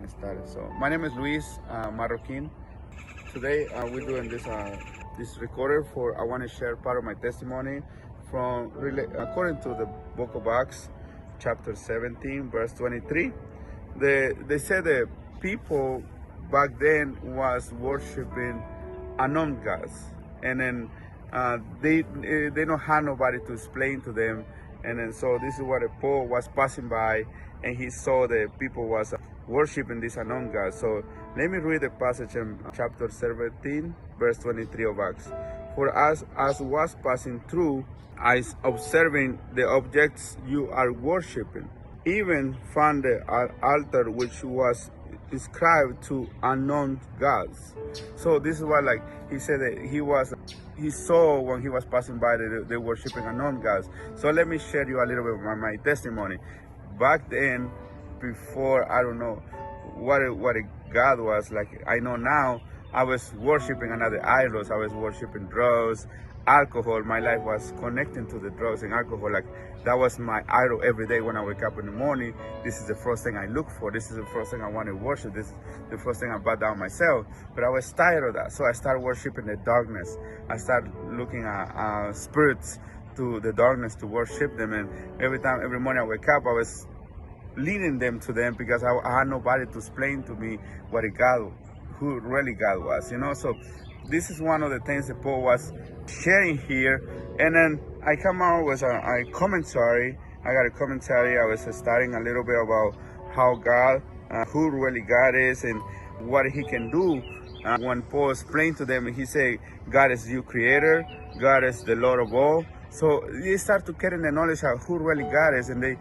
started. So my name is Luis Marroquin. Today we're doing this recorder for I want to share part of my testimony from according to the Book of Acts, chapter 17, verse 23. They said that people back then was worshiping unknown gods, and then they don't have nobody to explain to them, and then so this is what Paul was passing by, and he saw that people was worshiping this unknown God. So let me read the passage in chapter 17, verse 23 of Acts. For as was passing through, I observing the objects you are worshiping, even found the altar which was inscribed to unknown gods. So this is what, like, he said that he saw when he was passing by that they worshiping unknown gods. So let me share you a little bit of my testimony. Back then, before I don't know what a God was, like I know now, I was worshiping another idols. I was worshiping drugs, alcohol. My life was connecting to the drugs and alcohol. Like that was my idol every day when I wake up in the morning. This is the first thing I look for. This is the first thing I want to worship. This is the first thing I bow down myself. But I was tired of that. So I started worshiping the darkness. I started looking at spirits to the darkness to worship them. And every morning I wake up, I was leading them to them because I had nobody to explain to me what a God, who really God was, you know. So this is one of the things that Paul was sharing here. And then I come out with a commentary. I got a commentary. I was studying a little bit about how God, who really God is and what he can do. When Paul explained to them, he said, God is your creator. God is the Lord of all. So they start to get in the knowledge of who really God is, and they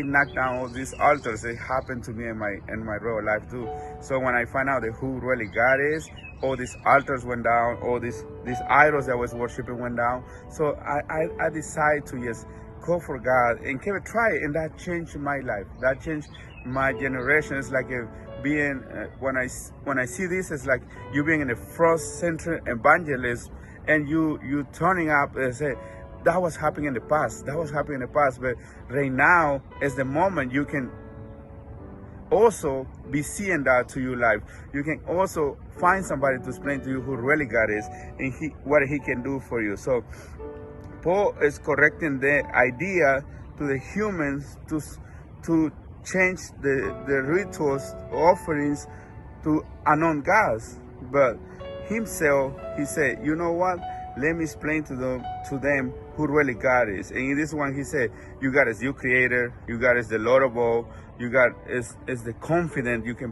knock down all these altars. It happened to me in my real life too. So when I find out that who really God is, all these altars went down, all these idols that I was worshiping went down. So I decided to just go for God and give it a try, and that changed my life. That changed my generation. It's like being when I see this, it's like you being in the first century evangelist, and you turning up and say, that was happening in the past. That was happening in the past. But right now is the moment you can also be seeing that to your life. You can also find somebody to explain to you who really God is and what he can do for you. So Paul is correcting the idea to the humans to change the rituals, offerings to unknown gods. But himself, he said, you know what? Let me explain to them who really God is. And in this one, he said, you God is your creator. You God is the Lord of all. You God is the confident you can